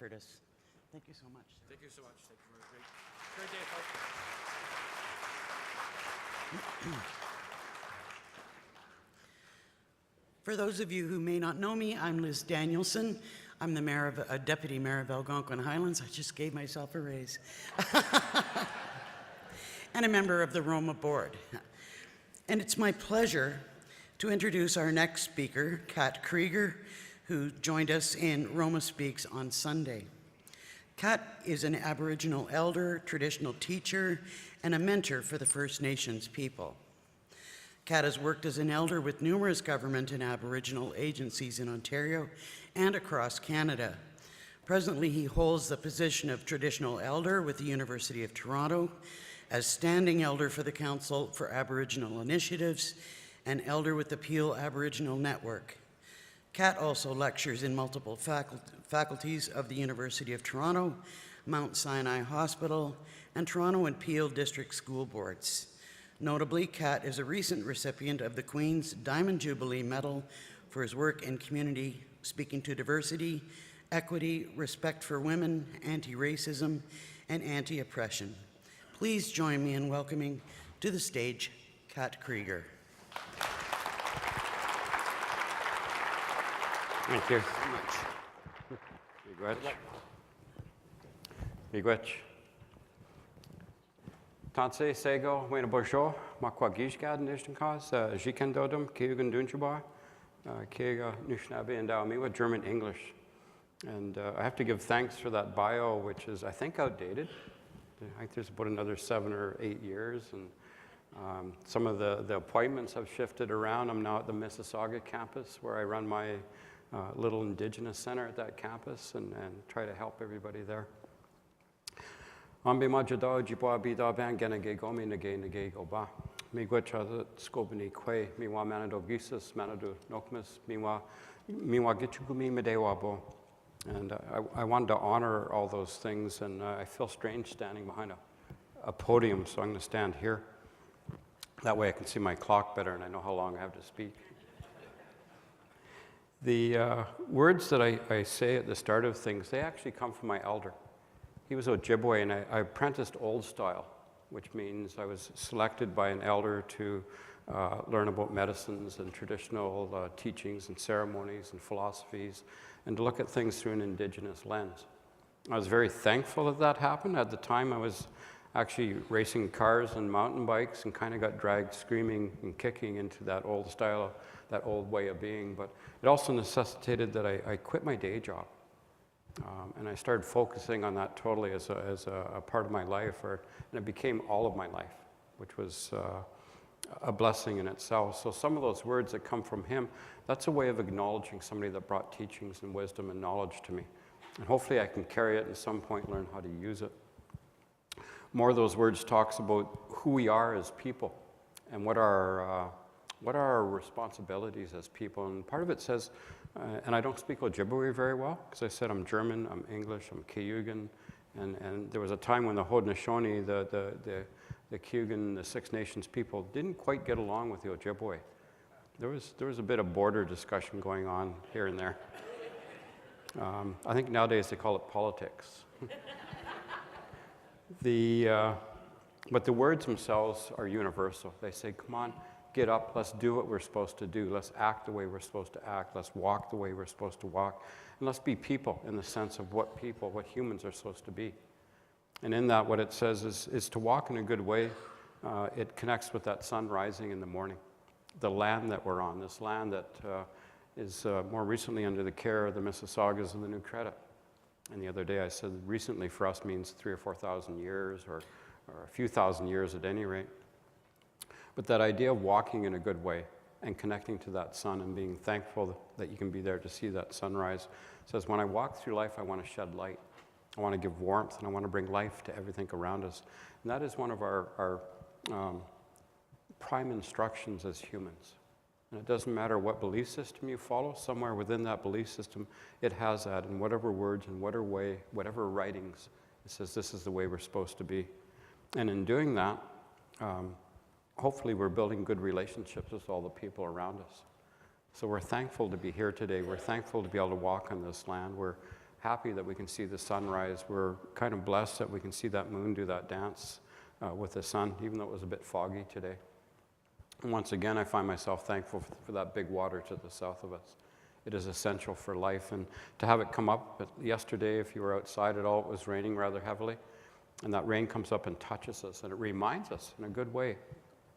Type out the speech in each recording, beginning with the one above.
Shepherdess. Thank you so much. Thank you so much. Thank you for a great day, folks. For those of you who may not know me, I'm Liz Danielson. I'm the mayor of, deputy mayor of Algonquin Highlands. I just gave myself a raise. And a member of the ROMA board. And it's my pleasure to introduce our next speaker, Kat Criger, who joined us in ROMA Speaks on Sunday. Kat is an Aboriginal elder, traditional teacher, and a mentor for the First Nations people. Kat has worked as an elder with numerous government and Aboriginal agencies in Ontario and across Canada. Presently, he holds the position of traditional elder with the University of Toronto, as standing elder for the Council for Aboriginal Initiatives, and elder with the Peel Aboriginal Network. Kat also lectures in multiple faculties of the University of Toronto, Mount Sinai Hospital, and Toronto and Peel District School Boards. Notably, Kat is a recent recipient of the Queen's Diamond Jubilee Medal for his work in community speaking to diversity, equity, respect for women, anti-racism, and anti-oppression. Please join me in welcoming to the stage Kat Criger. Thank you so much. Miigwech. Tanse Sego, Wayne Bourgeois, Makwa Gishgad, Nishnkaz, Jikendodum, Kiyugan Dunchubar, Kiga Nushnabi, and Daomiwa, German English. And I have to give thanks for that bio, which is, I think, outdated. I think there's about another 7 or 8 years. And some of the appointments have shifted around. I'm now at the Mississauga campus, where I run my little Indigenous center at that campus and try to help everybody there. Ambe majado jipwa bida ban genage gomi nage nage goba. Miigwecha skobani kwe miwa manado gisus manado nokmas miwa gichugumi medewabo. And I wanted to honor all those things, and I feel strange standing behind a podium, so I'm going to stand here. That way I can see my clock better and I know how long I have to speak. The words that I say at the start of things, they actually come from my elder. He was Ojibwe, and I apprenticed old style, which means I was selected by an elder to learn about medicines and traditional teachings and ceremonies and philosophies, and to look at things through an Indigenous lens. I was very thankful that that happened. At the time, I was actually racing cars and mountain bikes and kind of got dragged screaming and kicking into that old style, that old way of being. But it also necessitated that I quit my day job. And I started focusing on that totally as a part of my life, and it became all of my life, which was a blessing in itself. So some of those words that come from him, that's a way of acknowledging somebody that brought teachings and wisdom and knowledge to me. And hopefully I can carry it and at some point learn how to use it. More of those words talks about who we are as people and what are our responsibilities as people. And part of it says, and I don't speak Ojibwe very well, because I said I'm German, I'm English, I'm Cayugan, and there was a time when the Haudenosaunee, the Cayugan, the Six Nations people didn't quite get along with the Ojibwe. There was a bit of border discussion going on here and there. I think nowadays they call it politics. But the words themselves are universal. They say, come on, get up, let's do what we're supposed to do. Let's act the way we're supposed to act. Let's walk the way we're supposed to walk. And let's be people in the sense of what humans are supposed to be. And in that, what it says is to walk in a good way. It connects with that sun rising in the morning. The land that we're on, this land that is more recently under the care of the Mississaugas and the New Credit. And the other day I said recently for us means 3,000 or 4,000 years, or a few thousand years at any rate. But that idea of walking in a good way and connecting to that sun and being thankful that you can be there to see that sunrise says, when I walk through life, I want to shed light. I want to give warmth, and I want to bring life to everything around us. And that is one of our prime instructions as humans. And it doesn't matter what belief system you follow, somewhere within that belief system, it has that in whatever words and whatever writings, it says this is the way we're supposed to be. And in doing that, hopefully we're building good relationships with all the people around us. So we're thankful to be here today. We're thankful to be able to walk on this land. We're happy that we can see the sunrise. We're kind of blessed that we can see that moon do that dance with the sun, even though it was a bit foggy today. And once again, I find myself thankful for that big water to the south of us. It is essential for life, and to have it come up yesterday, if you were outside at all, it was raining rather heavily, and that rain comes up and touches us, and it reminds us in a good way,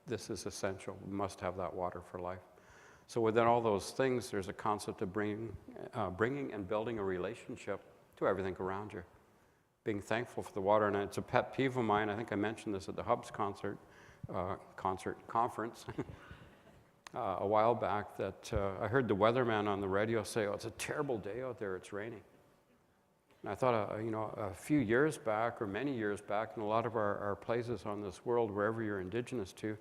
this is essential. We must have that water for life. So within all those things, there's a concept of bringing and building a relationship to everything around you. Being thankful for the water, and it's a pet peeve of mine. I think I mentioned this at the Hubs conference a while back, that I heard the weatherman on the radio say, "Oh, it's a terrible day out there, it's raining." And I thought, a few years back, or many years back, in a lot of our places on this world, wherever you're indigenous to,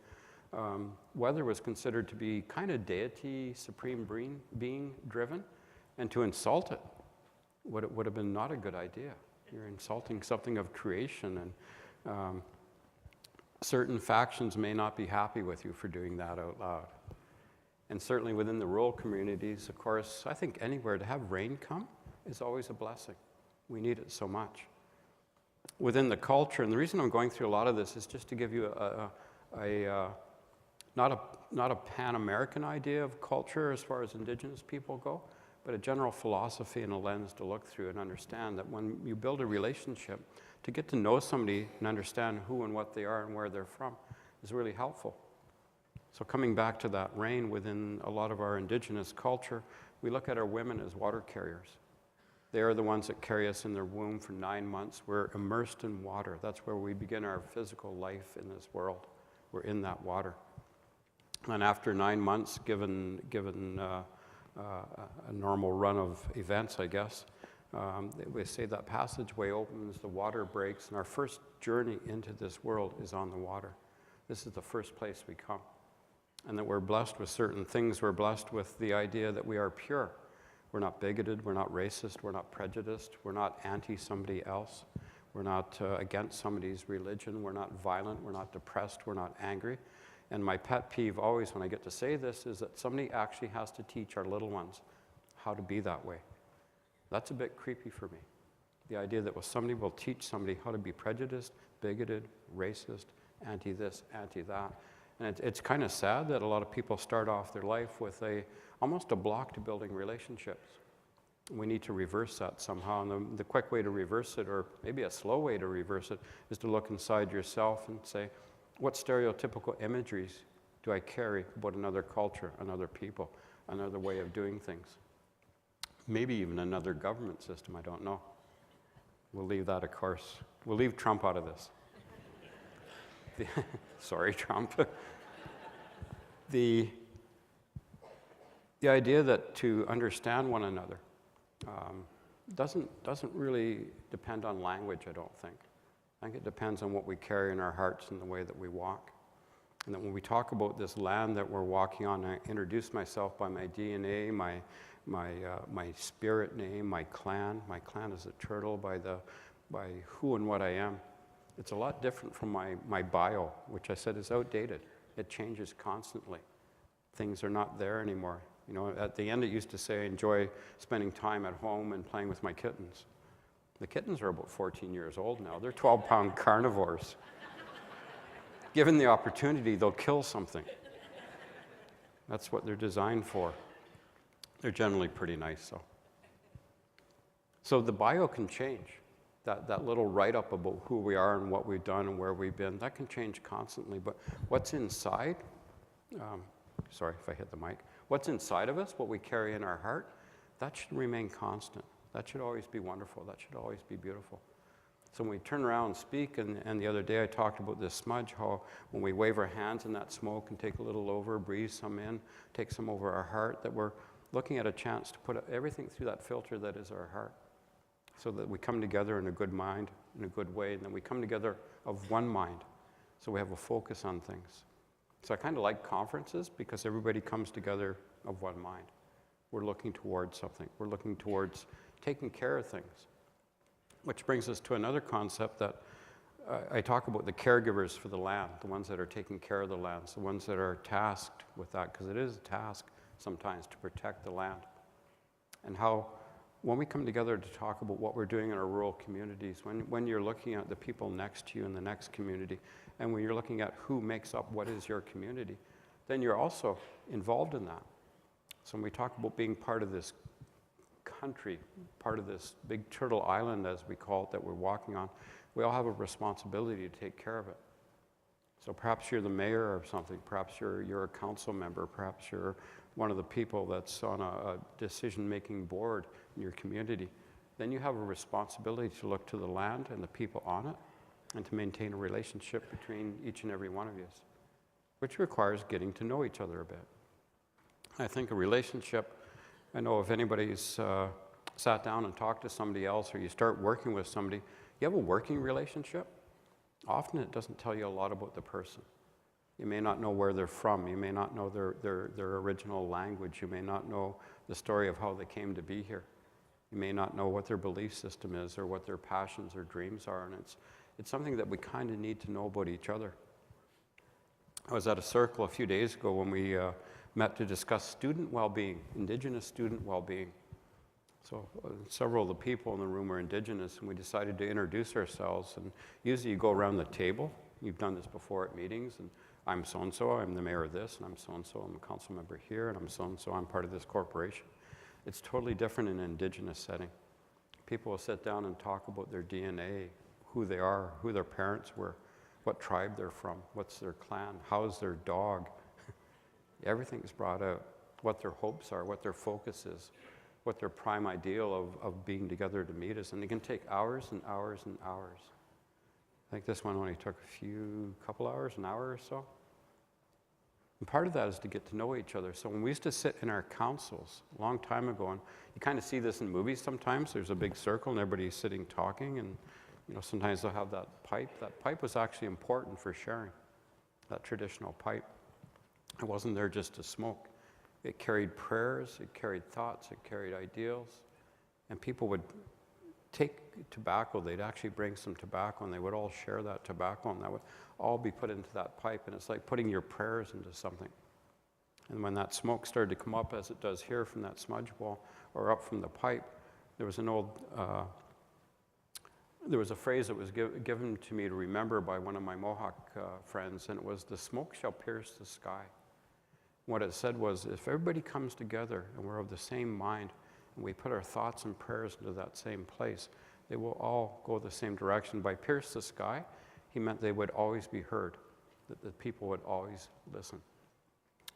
weather was considered to be kind of deity, supreme being driven, and to insult it would have been not a good idea. You're insulting something of creation, and certain factions may not be happy with you for doing that out loud. And certainly within the rural communities, of course, I think anywhere to have rain come is always a blessing. We need it so much. Within the culture, and the reason I'm going through a lot of this is just to give you not a Pan-American idea of culture as far as Indigenous people go, but a general philosophy and a lens to look through and understand that when you build a relationship, to get to know somebody and understand who and what they are and where they're from is really helpful. So coming back to that rain within a lot of our Indigenous culture, we look at our women as water carriers. They are the ones that carry us in their womb for 9 months. We're immersed in water. That's where we begin our physical life in this world. We're in that water. And after 9 months, given a normal run of events, I guess, we say that passageway opens, the water breaks, and our first journey into this world is on the water. This is the first place we come. And that we're blessed with certain things. We're blessed with the idea that we are pure. We're not bigoted, we're not racist, we're not prejudiced, we're not anti-somebody else. We're not against somebody's religion, we're not violent, we're not depressed, we're not angry. And my pet peeve always when I get to say this is that somebody actually has to teach our little ones how to be that way. That's a bit creepy for me. The idea that somebody will teach somebody how to be prejudiced, bigoted, racist, anti-this, anti-that. And it's kind of sad that a lot of people start off their life with almost a block to building relationships. We need to reverse that somehow. And the quick way to reverse it, or maybe a slow way to reverse it, is to look inside yourself and say, what stereotypical imageries do I carry about another culture, another people, another way of doing things? Maybe even another government system, I don't know. We'll leave that, of course. We'll leave Trump out of this. Sorry, Trump. The idea that to understand one another doesn't really depend on language, I don't think. I think it depends on what we carry in our hearts and the way that we walk. And that when we talk about this land that we're walking on, I introduce myself by my DNA, my spirit name, my clan. My clan is a turtle by who and what I am. It's a lot different from my bio, which I said is outdated. It changes constantly. Things are not there anymore. You know, at the end it used to say, I enjoy spending time at home and playing with my kittens. The kittens are about 14 years old now. They're 12-pound carnivores. Given the opportunity, they'll kill something. That's what they're designed for. They're generally pretty nice, though. So the bio can change. That little write-up about who we are and what we've done and where we've been, that can change constantly. But what's inside, sorry if I hit the mic, what's inside of us, what we carry in our heart, that should remain constant. That should always be wonderful. That should always be beautiful. So when we turn around and speak, and the other day I talked about this smudge, how when we wave our hands in that smoke and take a little over, breathe some in, take some over our heart, that we're looking at a chance to put everything through that filter that is our heart. So that we come together in a good mind, in a good way, and then we come together of one mind. So we have a focus on things. So I kind of like conferences because everybody comes together of one mind. We're looking towards something. We're looking towards taking care of things. Which brings us to another concept that I talk about, the caregivers for the land, the ones that are taking care of the lands, the ones that are tasked with that, because it is a task sometimes to protect the land. And how when we come together to talk about what we're doing in our rural communities, when you're looking at the people next to you in the next community, and when you're looking at who makes up what is your community, then you're also involved in that. So when we talk about being part of this country, part of this big turtle island, as we call it, that we're walking on, we all have a responsibility to take care of it. So perhaps you're the mayor or something, perhaps you're a council member, perhaps you're one of the people that's on a decision-making board in your community. Then you have a responsibility to look to the land and the people on it and to maintain a relationship between each and every one of you, which requires getting to know each other a bit. I think a relationship, I know if anybody's sat down and talked to somebody else, or you start working with somebody, you have a working relationship, often it doesn't tell you a lot about the person. You may not know where they're from, you may not know their original language, you may not know the story of how they came to be here. You may not know what their belief system is or what their passions or dreams are, and it's something that we kind of need to know about each other. I was at a circle a few days ago when we met to discuss student well-being, Indigenous student well-being. So several of the people in the room are Indigenous, and we decided to introduce ourselves. And usually you go around the table. You've done this before at meetings, and I'm so-and-so, I'm the mayor of this, and I'm so-and-so, I'm a council member here, and I'm so-and-so, I'm part of this corporation. It's totally different in an Indigenous setting. People will sit down and talk about their DNA, who they are, who their parents were, what tribe they're from, what's their clan, how's their dog. Everything is brought out, what their hopes are, what their focus is, what their prime ideal of being together to meet is. And it can take hours and hours and hours. I think this one only took a couple hours, an hour or so. And part of that is to get to know each other. So when we used to sit in our councils a long time ago, and you kind of see this in movies sometimes, there's a big circle and everybody's sitting talking, and sometimes they'll have that pipe. That pipe was actually important for sharing, that traditional pipe. It wasn't there just to smoke. It carried prayers, it carried thoughts, it carried ideals, and people would take tobacco, they'd actually bring some tobacco, and they would all share that tobacco, and that would all be put into that pipe, and it's like putting your prayers into something. And when that smoke started to come up, as it does here from that smudge ball, or up from the pipe, there was a phrase that was given to me to remember by one of my Mohawk friends, and it was, "The smoke shall pierce the sky." What it said was, if everybody comes together and we're of the same mind, and we put our thoughts and prayers into that same place, they will all go the same direction. By pierce the sky, he meant they would always be heard, that the people would always listen.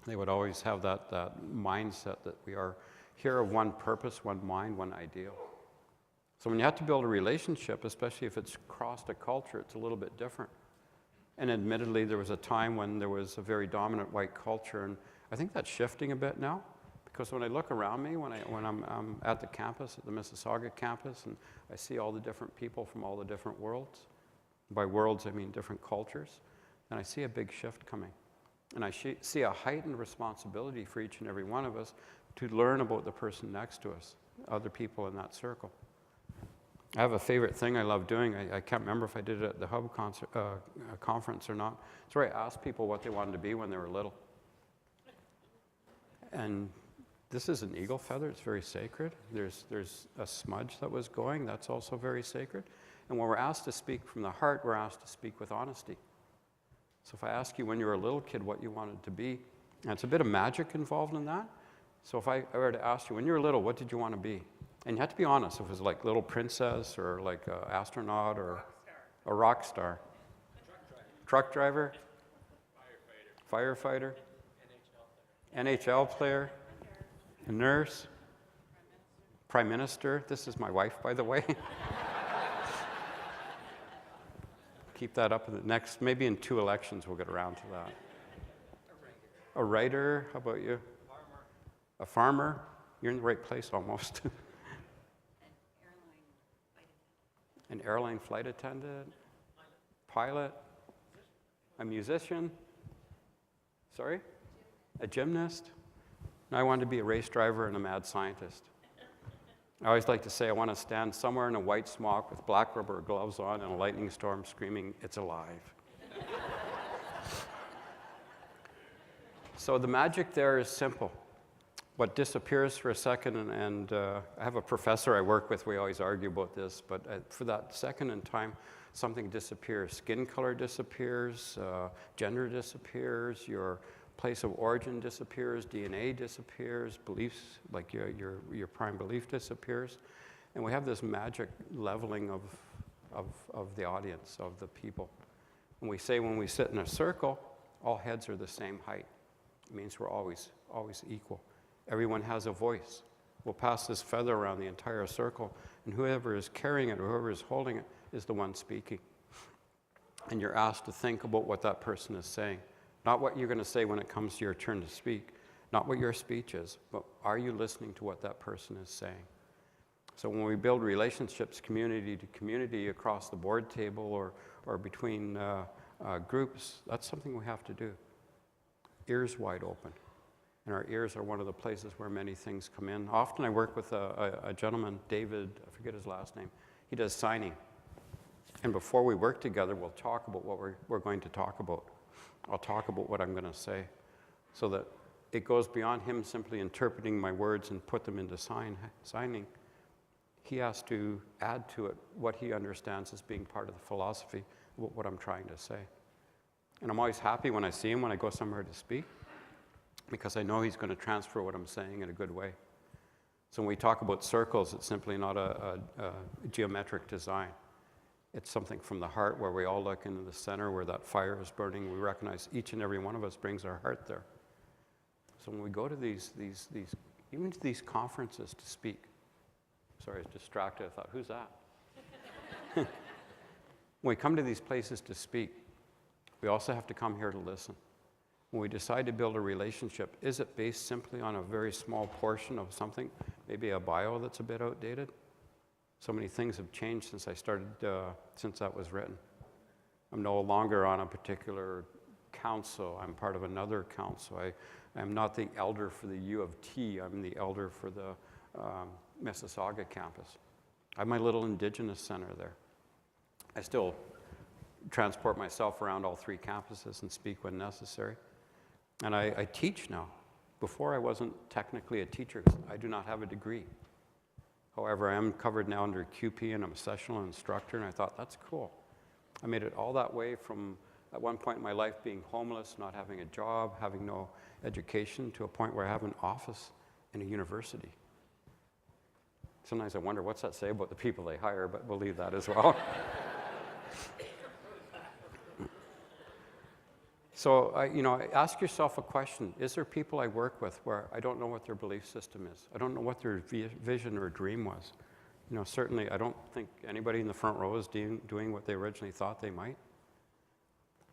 They would always have that mindset that we are here of one purpose, one mind, one ideal. So when you have to build a relationship, especially if it's crossed a culture, it's a little bit different. And admittedly, there was a time when there was a very dominant white culture, and I think that's shifting a bit now, because when I look around me, when I'm at the campus, at the Mississauga campus, and I see all the different people from all the different worlds, by worlds I mean different cultures, and I see a big shift coming. And I see a heightened responsibility for each and every one of us to learn about the person next to us, other people in that circle. I have a favorite thing I love doing. I can't remember if I did it at the Hub conference or not. It's where I asked people what they wanted to be when they were little. And this is an eagle feather. It's very sacred. There's a smudge that was going. That's also very sacred. And when we're asked to speak from the heart, we're asked to speak with honesty. So if I ask you when you were a little kid what you wanted to be, and it's a bit of magic involved in that. So if I were to ask you when you were little, what did you want to be? And you have to be honest, if it was like little princess or like an astronaut or a rock star. Truck driver. Firefighter. NHL player. A nurse. Prime Minister. This is my wife, by the way. Keep that up in the next, maybe in 2 elections we'll get around to that. A writer. How about you? A farmer. You're in the right place almost. An airline flight attendant, pilot, a musician, sorry, a gymnast. And I wanted to be a race driver and a mad scientist. I always like to say I want to stand somewhere in a white smock with black rubber gloves on in a lightning storm screaming, "It's alive." So the magic there is simple. what disappears for a second, and I have a professor I work with, we always argue about this, but for that second in time, something disappears. Skin color disappears, gender disappears, your place of origin disappears, DNA disappears, beliefs, like your prime belief disappears. And we have this magic leveling of the audience, of the people. And we say when we sit in a circle, all heads are the same height. It means we're always equal. Everyone has a voice. We'll pass this feather around the entire circle, and whoever is carrying it or whoever is holding it is the one speaking. And you're asked to think about what that person is saying. Not what you're going to say when it comes to your turn to speak, not what your speech is, but are you listening to what that person is saying? So when we build relationships, community to community, across the board table or between groups, that's something we have to do. Ears wide open. And our ears are one of the places where many things come in. Often I work with a gentleman, David, I forget his last name. He does signing. And before we work together, we'll talk about what we're going to talk about. I'll talk about what I'm going to say, so that it goes beyond him simply interpreting my words and put them into signing. He has to add to it what he understands as being part of the philosophy of what I'm trying to say. And I'm always happy when I see him when I go somewhere to speak, because I know he's going to transfer what I'm saying in a good way. So when we talk about circles, it's simply not a geometric design. It's something from the heart where we all look into the center where that fire is burning. We recognize each and every one of us brings our heart there. So when we go to even to these conferences to speak, sorry, I was distracted. I thought, who's that? When we come to these places to speak, we also have to come here to listen. When we decide to build a relationship, is it based simply on a very small portion of something, maybe a bio that's a bit outdated? So many things have changed since I started, since that was written. I'm no longer on a particular council. I'm part of another council. I am not the elder for the U of T. I'm the elder for the Mississauga campus. I have my little Indigenous center there. I still transport myself around all 3 campuses and speak when necessary. And I teach now. Before I wasn't technically a teacher because I do not have a degree. However, I am covered now under QP and I'm a sessional instructor, and I thought, that's cool. I made it all that way from, at one point in my life, being homeless, not having a job, having no education, to a point where I have an office in a university. Sometimes I wonder, what's that say about the people they hire, but we'll leave that as well. So, ask yourself a question. Is there people I work with where I don't know what their belief system is? I don't know what their vision or dream was. Certainly I don't think anybody in the front row is doing what they originally thought they might.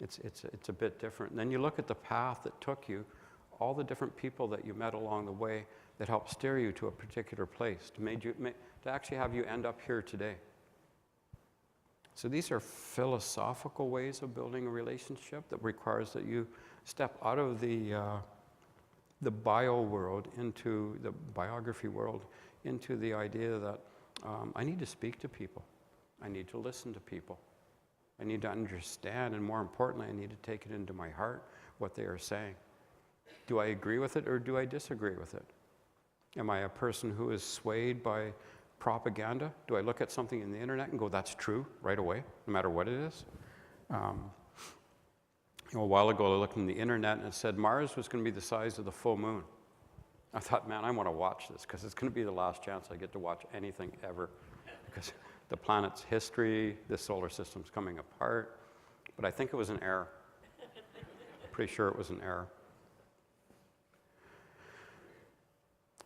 It's a bit different. And then you look at the path that took you, all the different people that you met along the way that helped steer you to a particular place, to actually have you end up here today. So these are philosophical ways of building a relationship that requires that you step out of the bio world into the biography world, into the idea that I need to speak to people. I need to listen to people. I need to understand, and more importantly, I need to take it into my heart what they are saying. Do I agree with it or do I disagree with it? Am I a person who is swayed by propaganda? Do I look at something in the internet and go, that's true right away, no matter what it is? A while ago, I looked on the internet and it said Mars was going to be the size of the full moon. I thought, man, I want to watch this because it's going to be the last chance I get to watch anything ever. Because the planet's history, the solar system's coming apart. But I think it was an error. Pretty sure it was an error.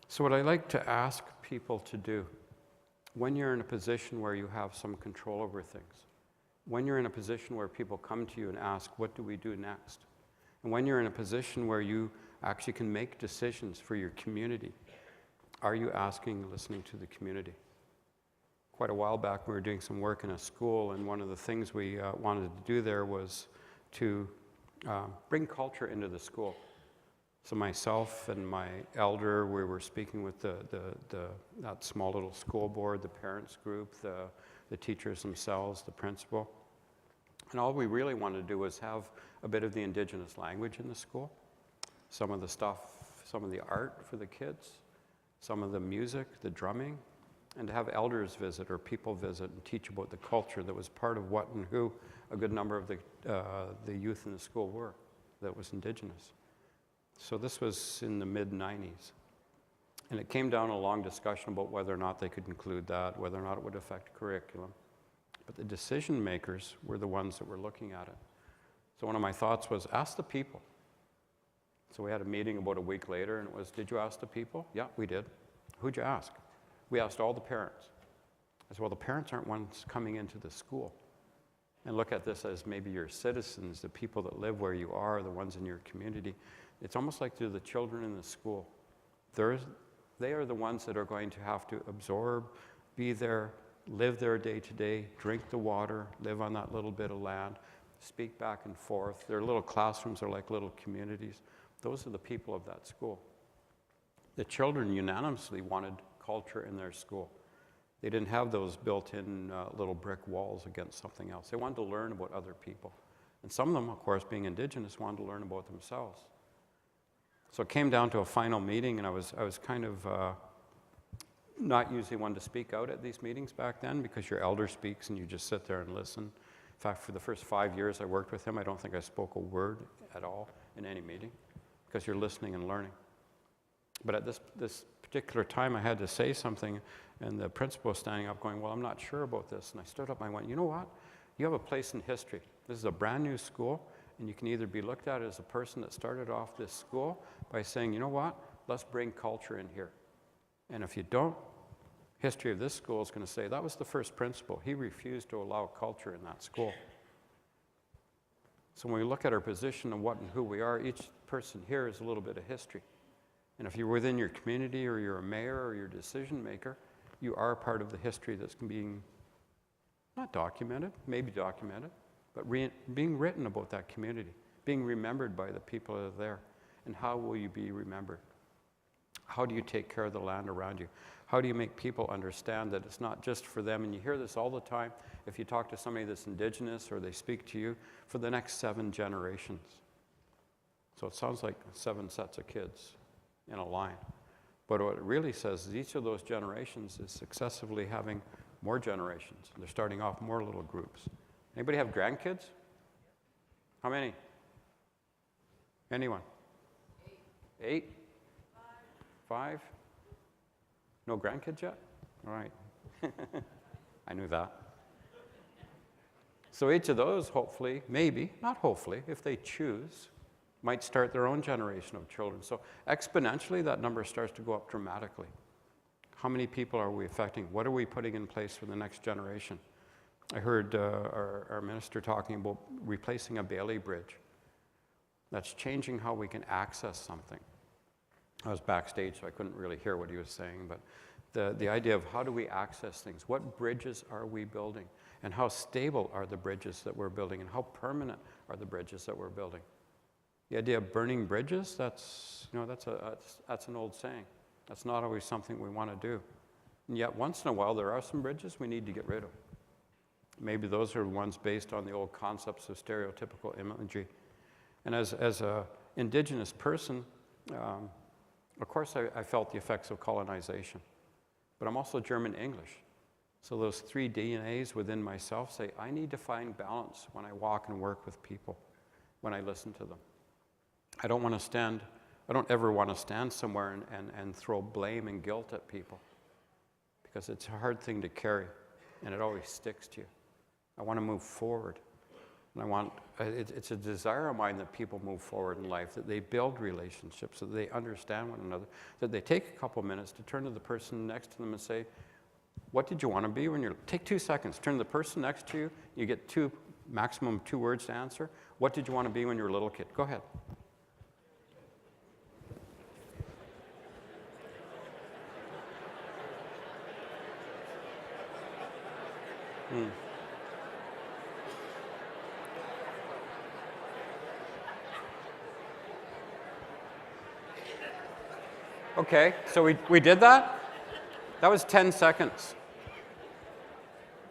So what I like to ask people to do, when you're in a position where you have some control over things, when you're in a position where people come to you and ask, what do we do next? And when you're in a position where you actually can make decisions for your community, are you asking, listening to the community? Quite a while back, we were doing some work in a school, and one of the things we wanted to do there was to bring culture into the school. So myself and my elder, we were speaking with that small little school board, the parents group, the teachers themselves, the principal. And all we really wanted to do was have a bit of the Indigenous language in the school. Some of the stuff some of the art for the kids, some of the music, the drumming, and to have elders visit or people visit and teach about the culture that was part of what and who a good number of the youth in the school were, that was Indigenous. So this was in the mid-90s. And it came down a long discussion about whether or not they could include that, whether or not it would affect curriculum. But the decision makers were the ones that were looking at it. So one of my thoughts was, ask the people. So we had a meeting about a week later, and it was, did you ask the people? Yeah, we did. Who'd you ask? We asked all the parents. I said, well, the parents aren't ones coming into the school. And look at this as maybe your citizens, the people that live where you are, the ones in your community. It's almost like they're the children in the school. They are the ones that are going to have to absorb, be there, live their day-to-day, drink the water, live on that little bit of land, speak back and forth. Their little classrooms are like little communities. Those are the people of that school. The children unanimously wanted culture in their school. They didn't have those built-in little brick walls against something else. They wanted to learn about other people. And some of them, of course, being Indigenous, wanted to learn about themselves. So it came down to a final meeting, and I was kind of not usually one to speak out at these meetings back then, because your elder speaks and you just sit there and listen. In fact, for the first 5 years I worked with him, I don't think I spoke a word at all in any meeting, because you're listening and learning. But at this particular time, I had to say something, and the principal was standing up going, well, I'm not sure about this. And I stood up and I went, you know what? You have a place in history. This is a brand new school, and you can either be looked at as a person that started off this school by saying, you know what? Let's bring culture in here. And if you don't, history of this school is going to say, that was the first principal. He refused to allow culture in that school. So when we look at our position and what and who we are, each person here is a little bit of history. And if you're within your community, or you're a mayor, or you're a decision maker, you are part of the history that's being, not documented, maybe documented, but being written about that community, being remembered by the people that are there. And how will you be remembered? How do you take care of the land around you? How do you make people understand that it's not just for them? And you hear this all the time if you talk to somebody that's Indigenous or they speak to you, for the next 7 generations. So it sounds like 7 sets of kids in a line. But what it really says is each of those generations is successively having more generations. They're starting off more little groups. Anybody have grandkids? How many? Anyone? 8? 5? No grandkids yet? All right. I knew that. So each of those, hopefully, maybe, not hopefully, if they choose, might start their own generation of children. So exponentially, that number starts to go up dramatically. How many people are we affecting? What are we putting in place for the next generation? I heard our minister talking about replacing a Bailey Bridge. That's changing how we can access something. I was backstage, so I couldn't really hear what he was saying, but the idea of how do we access things? What bridges are we building? And how stable are the bridges that we're building? And how permanent are the bridges that we're building? The idea of burning bridges, that's an old saying. That's not always something we want to do. And yet once in a while there are some bridges we need to get rid of. Maybe those are ones based on the old concepts of stereotypical imagery. And as an Indigenous person, of course I felt the effects of colonization. But I'm also German English. So those 3 DNAs within myself say, I need to find balance when I walk and work with people, when I listen to them. I don't ever want to stand somewhere and throw blame and guilt at people, because it's a hard thing to carry and it always sticks to you. I want to move forward. And it's a desire of mine that people move forward in life, that they build relationships, that they understand one another, that they take a couple minutes to turn to the person next to them and say, what did you want to be when take 2 seconds, turn to the person next to you, you get maximum 2 words to answer. What did you want to be when you were a little kid? Go ahead. Okay, so we did that? That was 10 seconds.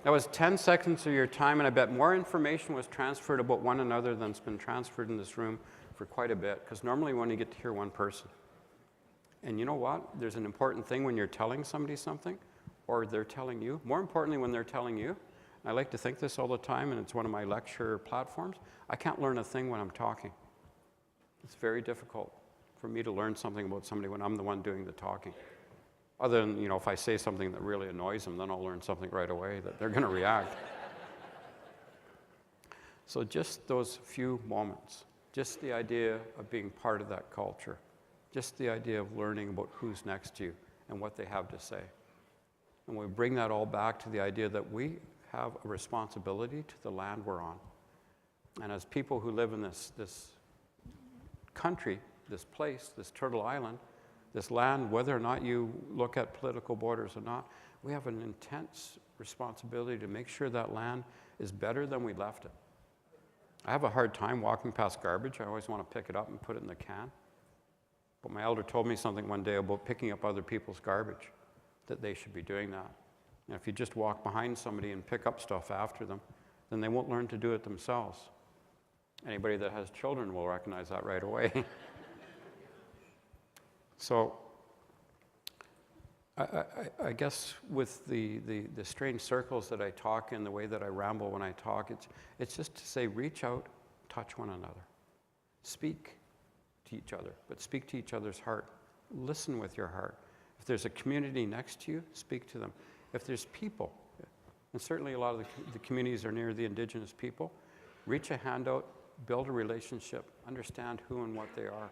That was 10 seconds of your time, and I bet more information was transferred about one another than's been transferred in this room for quite a bit, because normally we only get to hear one person. And you know what? There's an important thing when you're telling somebody something, or they're telling you. More importantly, when they're telling you, I like to think this all the time, and it's one of my lecture platforms, I can't learn a thing when I'm talking. It's very difficult for me to learn something about somebody when I'm the one doing the talking. Other than, you know, if I say something that really annoys them, then I'll learn something right away that they're going to react. So just those few moments, just the idea of being part of that culture, just the idea of learning about who's next to you and what they have to say. And we bring that all back to the idea that we have a responsibility to the land we're on. And as people who live in this country, this place, this Turtle Island, this land, whether or not you look at political borders or not, we have an intense responsibility to make sure that land is better than we left it. I have a hard time walking past garbage. I always want to pick it up and put it in the can. But my elder told me something one day about picking up other people's garbage, that they should be doing that. And if you just walk behind somebody and pick up stuff after them, then they won't learn to do it themselves. Anybody that has children will recognize that right away. So I guess with the strange circles that I talk in, the way that I ramble when I talk, it's just to say, reach out, touch one another. Speak to each other, but speak to each other's heart. Listen with your heart. If there's a community next to you, speak to them. If there's people, and certainly a lot of the communities are near the Indigenous people, reach a hand out, build a relationship, understand who and what they are.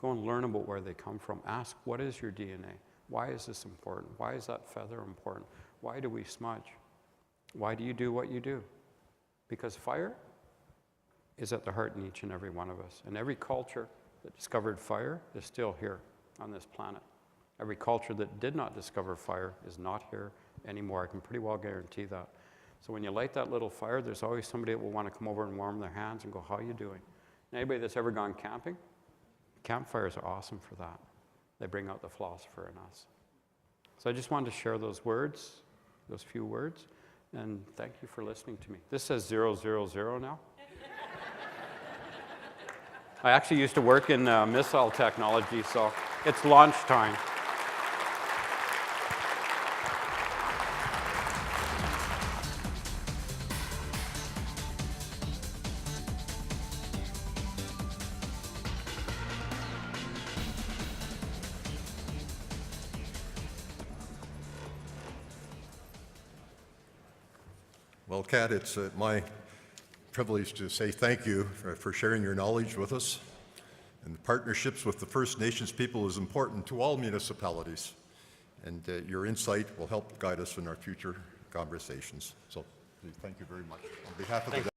Go and learn about where they come from. Ask, what is your DNA? Why is this important? Why is that feather important? Why do we smudge? Why do you do what you do? Because fire is at the heart in each and every one of us. And every culture that discovered fire is still here on this planet. Every culture that did not discover fire is not here anymore. I can pretty well guarantee that. So when you light that little fire, there's always somebody that will want to come over and warm their hands and go, how are you doing? And anybody that's ever gone camping, campfires are awesome for that. They bring out the philosopher in us. So I just wanted to share those words, those few words, and thank you for listening to me. This says 000 now. I actually used to work in missile technology, so it's launch time. Well, Kat, it's my privilege to say thank you for sharing your knowledge with us. And the partnerships with the First Nations people is important to all municipalities. And your insight will help guide us in our future conversations. So thank you very much. On behalf of the